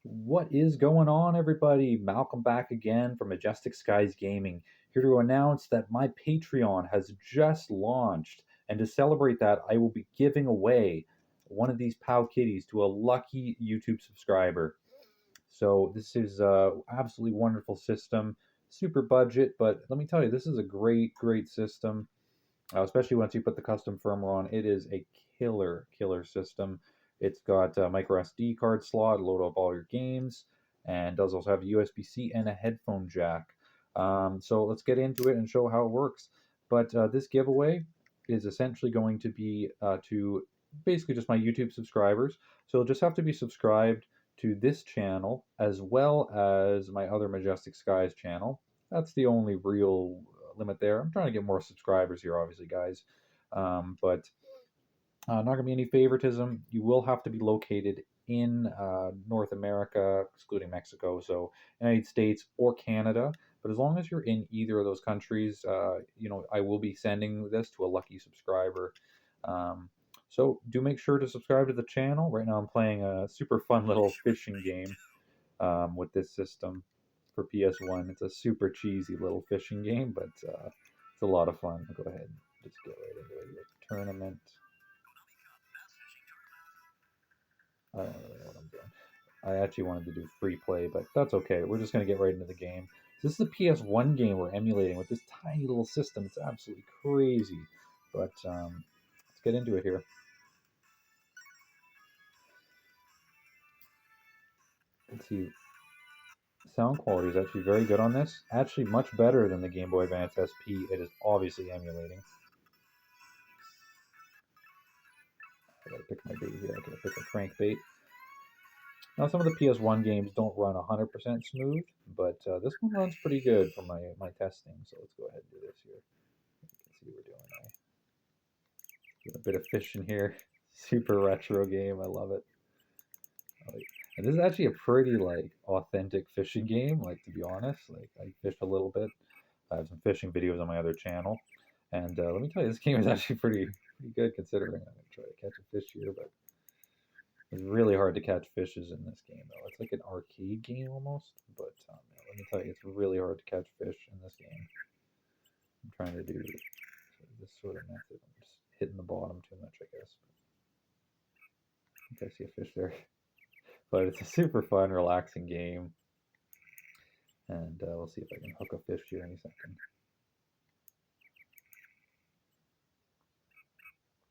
What is going on, everybody? Malcolm back again from Majestic Skies Gaming, here to announce that my Patreon has just launched. And to celebrate that, I will be giving away one of these POW kitties to a lucky YouTube subscriber. So this is absolutely wonderful system, super budget, but let me tell you, this is a great system. Especially once you put the custom firmware on. It is a killer system. It's got a micro SD card slot, load up all your games, and does also have a USB-C and a headphone jack. So let's get into it and show how it works. But this giveaway is essentially going to be to basically just my YouTube subscribers. So you'll just have to be subscribed to this channel as well as my other Majestic Skies channel. That's the only real limit there. I'm trying to get more subscribers here, obviously, guys. But not going to be any favoritism. You will have to be located in North America, excluding Mexico, so United States or Canada. But as long as you're in either of those countries, I will be sending this to a lucky subscriber. So do make sure to subscribe to the channel. Right now I'm playing a super fun little fishing game with this system for PS1. It's a super cheesy little fishing game, but it's a lot of fun. I'll go ahead and just get right into it here. Tournament. I don't really know what I'm doing. I actually wanted to do free play, but that's okay. We're just going to get right into the game. So this is a PS1 game we're emulating with this tiny little system. It's absolutely crazy. But let's get into it here. Let's see. Sound quality is actually very good on this. Actually much better than the Game Boy Advance SP. It is obviously emulating. I gotta pick my bait here. I gotta pick a crankbait. Now, some of the PS1 games don't run 100% smooth, but this one runs pretty good for my testing. So let's go ahead and do this here. You can see what we're doing now. Get a bit of fishing here. Super retro game. I love it. And this is actually a pretty authentic fishing game. To be honest, I fish a little bit. I have some fishing videos on my other channel, and let me tell you, this game is actually pretty good considering. I'm gonna try to catch a fish here, but it's really hard to catch fishes in this game, though. It's like an arcade game almost, but yeah, let me tell you, it's really hard to catch fish in this game. I'm trying to do this sort of method. I'm just hitting the bottom too much, I guess. I think I see a fish there. But it's a super fun, relaxing game. And we'll see if I can hook a fish here in a second.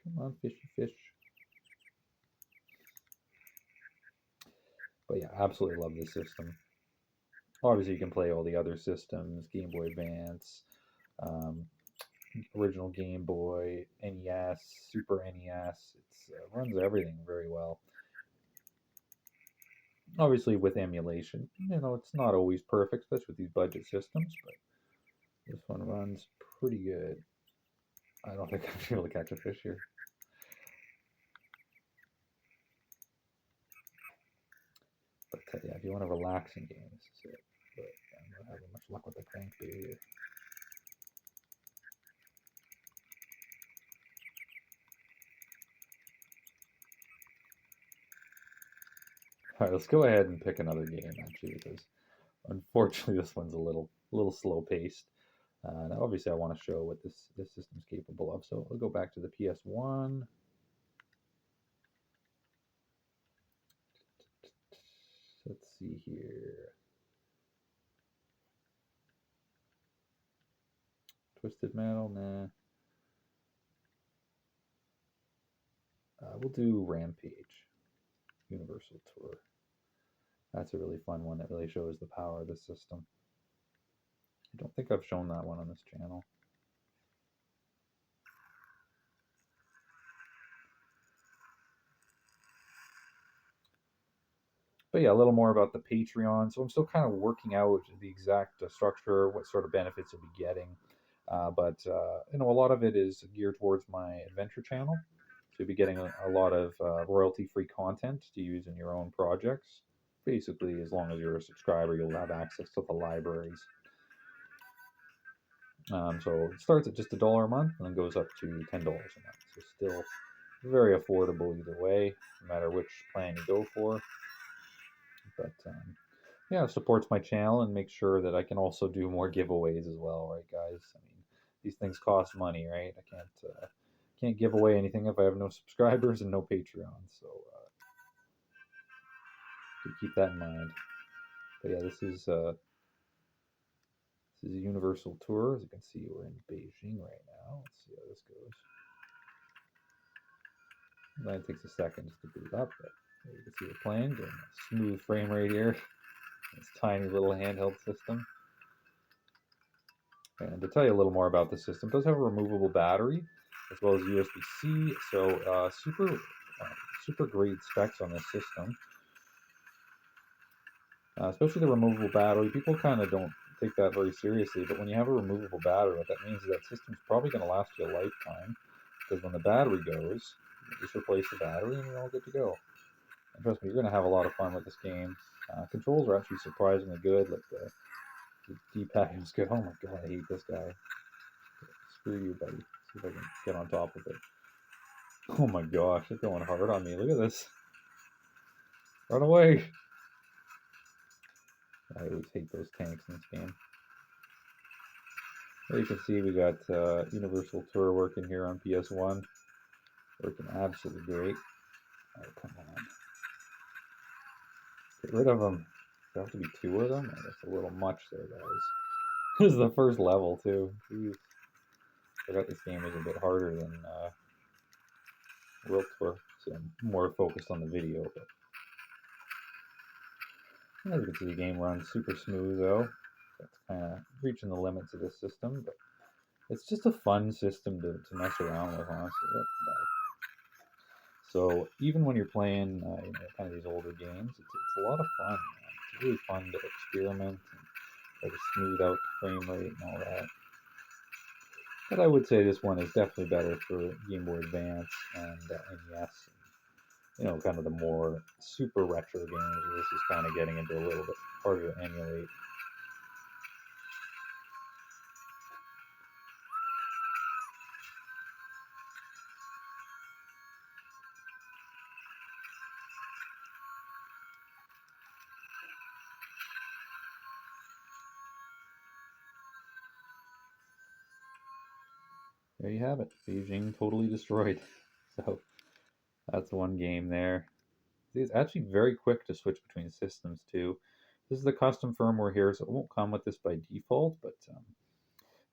Come on, fishy fish. But yeah, absolutely love this system. Obviously, you can play all the other systems, Game Boy Advance, original Game Boy, NES, Super NES. It runs everything very well. Obviously, with emulation, it's not always perfect, especially with these budget systems, but this one runs pretty good. I don't think I'm able to catch a fish here. But yeah, if you want a relaxing game, this is it. But I'm not having much luck with the crankbait here. All right, let's go ahead and pick another game actually, because unfortunately this one's a little slow paced. Now obviously I want to show what this system's capable of, so I'll go back to the PS1. Let's see here. Twisted Metal, nah. We'll do Rampage, Universal Tour. That's a really fun one that really shows the power of the system. I don't think I've shown that one on this channel. But yeah, a little more about the Patreon. So I'm still kind of working out the exact structure, what sort of benefits you'll be getting. But a lot of it is geared towards my adventure channel. So you'll be getting a lot of royalty-free content to use in your own projects. Basically, as long as you're a subscriber, you'll have access to the libraries. So it starts at just $1 a month and then goes up to $10 a month. So still very affordable either way, no matter which plan you go for. But yeah, it supports my channel and makes sure that I can also do more giveaways as well, right, guys? I mean, these things cost money, right? I can't give away anything if I have no subscribers and no Patreon. So do keep that in mind. But yeah, this is a Universal Tour. As you can see, we're in Beijing right now. Let's see how this goes. It takes a second just to boot up, but you can see we're playing, getting a smooth frame rate here. This tiny little handheld system. And to tell you a little more about the system, it does have a removable battery as well as USB-C. So super great specs on this system. Especially the removable battery. People kind of don't take that very seriously, but when you have a removable battery, what that means is that system's probably going to last you a lifetime, because when the battery goes, you just replace the battery and you're all good to go. And trust me, you're going to have a lot of fun with this game. Controls are actually surprisingly good. Like the D-pad is good. Oh my god, I hate this guy. Screw you, buddy. See if I can get on top of it. Oh my gosh, they're going hard on me. Look at this. Run away! I always hate those tanks in this game. Well, you can see we got Universal Tour working here on PS1. Working absolutely great. Oh, come on. Get rid of them. There have to be two of them? Oh, that's a little much there, guys. This is the first level, too. Jeez. I forgot this game was a bit harder than World Tour, so I'm more focused on the video. But as you can see, the game runs super smooth, though. That's kind of reaching the limits of this system, but it's just a fun system to mess around with, honestly. So even when you're playing, kind of these older games, it's a lot of fun. Man. It's really fun to experiment and try to smooth out the frame rate and all that. But I would say this one is definitely better for Game Boy Advance and NES. And, kind of the more super retro games. This is kind of getting into a little bit harder to emulate. There you have it. Beijing totally destroyed. So that's one game there. It's actually very quick to switch between systems too. This is the custom firmware here, so it won't come with this by default, but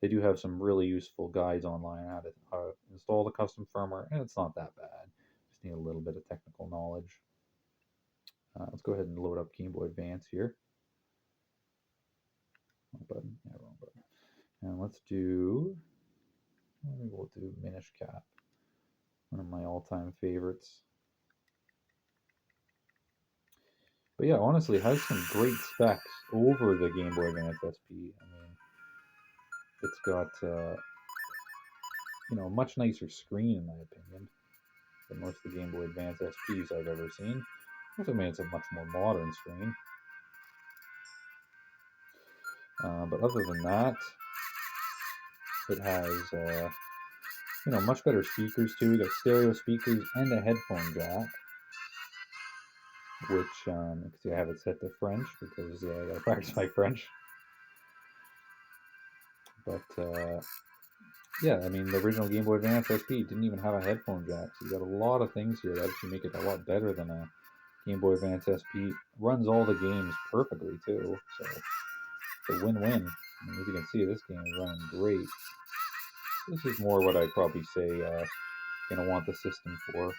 they do have some really useful guides online on how to install the custom firmware, and it's not that bad. Just need a little bit of technical knowledge. Let's go ahead and load up Game Boy Advance here. Wrong button. Yeah, wrong button. And let's do, maybe we'll do Minish Cap, one of my all-time favorites. But yeah, honestly, it has some great specs over the Game Boy Advance SP. I mean, it's got a much nicer screen in my opinion than most of the Game Boy Advance SPs I've ever seen. Also, I mean, it's a much more modern screen. But other than that, it has much better speakers too. We got stereo speakers and a headphone jack, which you can see I have it set to French because I gotta practice my French. But yeah, I mean, the original Game Boy Advance SP didn't even have a headphone jack, so you got a lot of things here that actually make it a lot better than a Game Boy Advance SP. Runs all the games perfectly too, so it's a win-win. I mean, as you can see, this game is running great. This is more what I'd probably say gonna want the system for.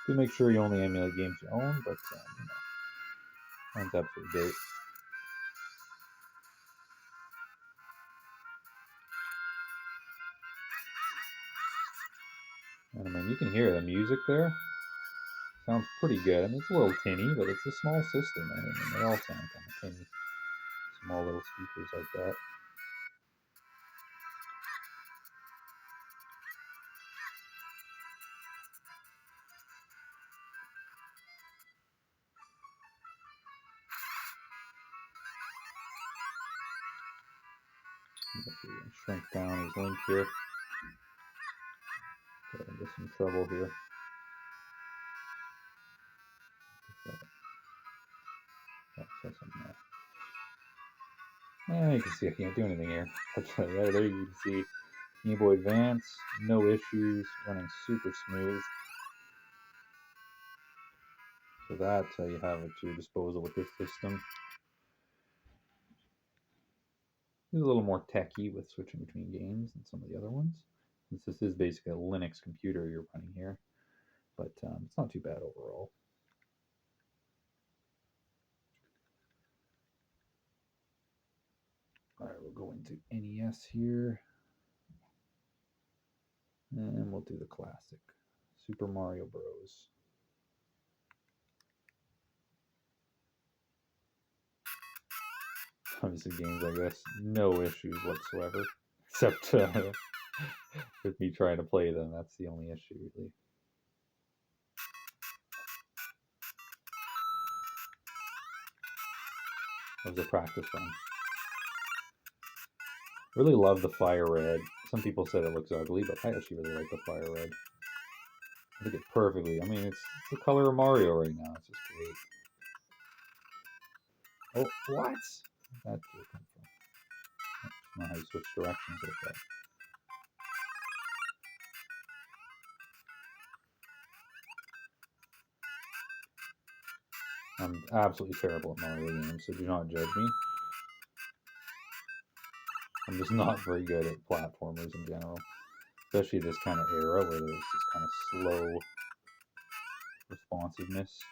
Do make sure you only emulate games you own, but runs absolutely great. And I mean, you can hear the music there. Sounds pretty good. I mean, it's a little tinny, but it's a small system. I mean, they all sound kind of tinny. Small little speakers like that. Shrink down his link here. Get into some trouble here. You can see I can't do anything here. But yeah, there you can see Game Boy Advance, no issues, running super smooth. So that's how you have it to your disposal with this system. It's a little more techy with switching between games than some of the other ones, since this is basically a Linux computer you're running here. But it's not too bad overall. All right, we'll go into NES here. And we'll do the classic, Super Mario Bros. Obviously games, I guess, no issues whatsoever, except with me trying to play them. That's the only issue, really. That was a practice run. Really love the fire red. Some people said it looks ugly, but I actually really like the fire red. I think it perfectly. I mean, it's the color of Mario right now. It's just great. Oh, what? Where'd that come from? I don't know how you switch directions like that. I'm absolutely terrible at Mario games, so do not judge me. I'm just not very good at platformers in general, especially this kind of era where there's this kind of slow responsiveness.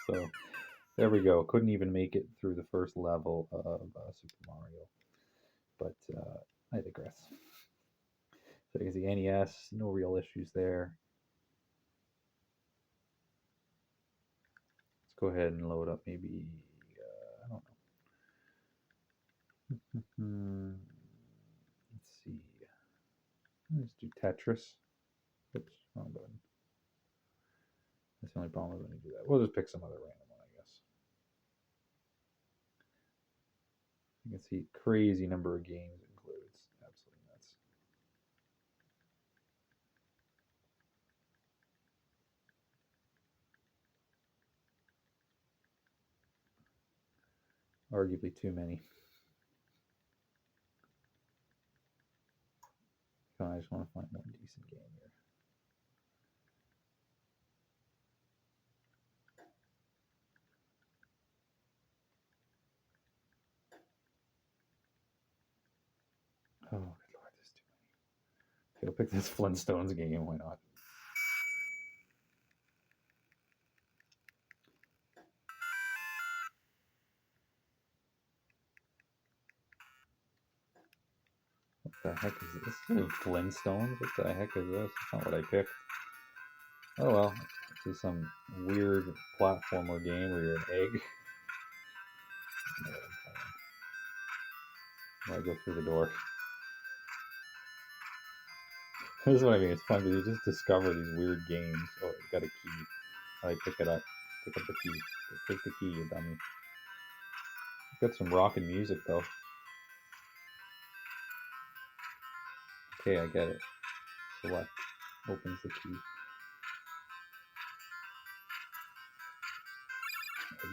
So there we go. Couldn't even make it through the first level of Super Mario, but I digress. So you can see NES, no real issues there. Let's go ahead and load up maybe, I don't know. Let's see. Let's do Tetris. Oops, wrong button. That's the only problem when you do that. We'll just pick some other random one, I guess. You can see crazy number of games included. It's absolutely nuts. Arguably too many. I just want to find one decent game here. Oh, good lord, there's too many. Okay, I'll pick this Flintstones game, why not? What the heck is this? Flintstones? What the heck is this? That's not what I picked. Oh well, this is some weird platformer game where you're an egg. I go through the door. This is what I mean. It's fun because you just discover these weird games. Oh, I got a key. All right, pick it up. Pick up the key. Take the key, you dummy. Got some rockin' music though. Okay, I get it. Select. Opens the key.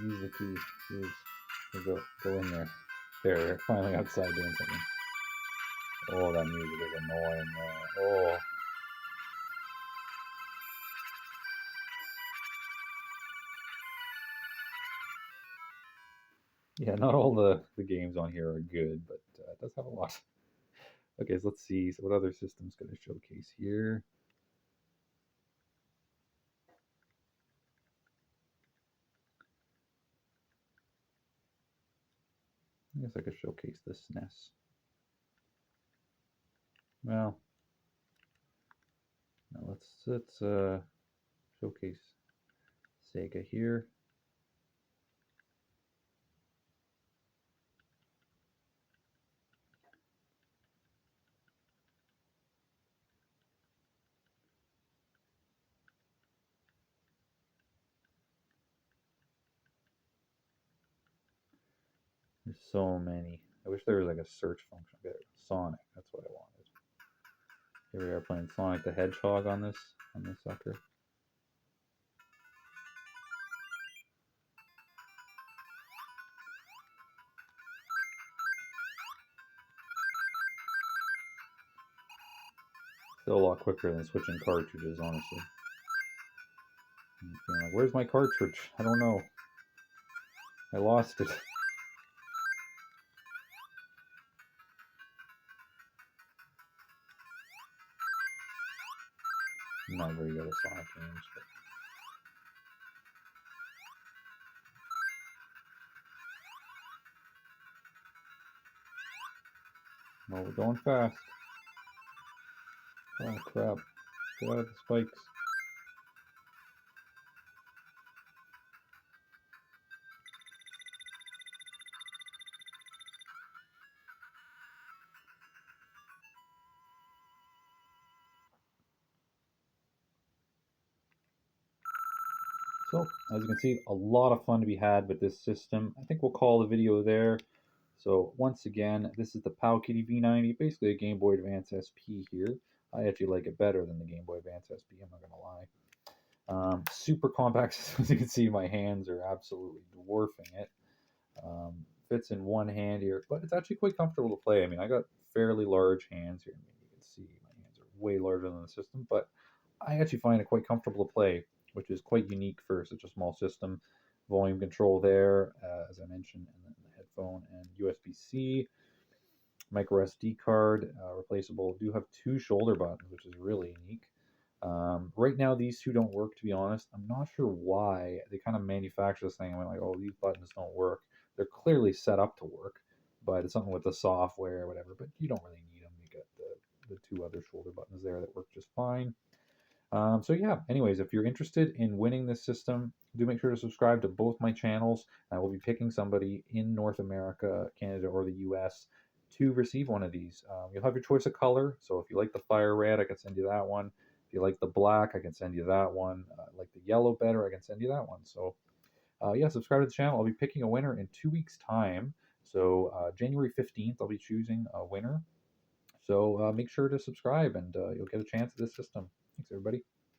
Use the key. Use. Go in there. There, you're finally outside doing something. Oh, that music is annoying. Oh. Yeah, not all the games on here are good, but it does have a lot. Okay, so let's see. So what other system's going to showcase here? I guess I could showcase the SNES. Well, now let's showcase Sega here. There's so many. I wish there was like a search function. Okay, Sonic. That's what I wanted. Here we are playing Sonic the Hedgehog on this sucker. Still a lot quicker than switching cartridges, honestly. I'm feeling like, where's my cartridge? I don't know. I lost it. I'm not very good at Sonic games, but well, we're going fast. Oh crap. Get out of the spikes. So, as you can see, a lot of fun to be had with this system. I think we'll call the video there. So, once again, this is the Powkitty V90, basically a Game Boy Advance SP here. I actually like it better than the Game Boy Advance SP, I'm not going to lie. Super compact, as you can see, my hands are absolutely dwarfing it. Fits in one hand here, but it's actually quite comfortable to play. I mean, I got fairly large hands here. I mean, you can see my hands are way larger than the system, but I actually find it quite comfortable to play, which is quite unique for such a small system. Volume control there, as I mentioned, and then the headphone and USB-C, micro SD card, replaceable. Do have two shoulder buttons, which is really unique. Right now, these two don't work, to be honest. I'm not sure why. They kind of manufacture this thing and went like, oh, these buttons don't work. They're clearly set up to work, but it's something with the software or whatever. But you don't really need them. You get the two other shoulder buttons there that work just fine. So yeah, anyways, if you're interested in winning this system, do make sure to subscribe to both my channels. I will be picking somebody in North America, Canada, or the US to receive one of these. You'll have your choice of color. So if you like the fire red, I can send you that one. If you like the black, I can send you that one. Like the yellow better, I can send you that one. So yeah, subscribe to the channel. I'll be picking a winner in 2 weeks' time. So January 15th, I'll be choosing a winner. So make sure to subscribe and you'll get a chance at this system. Thanks, everybody.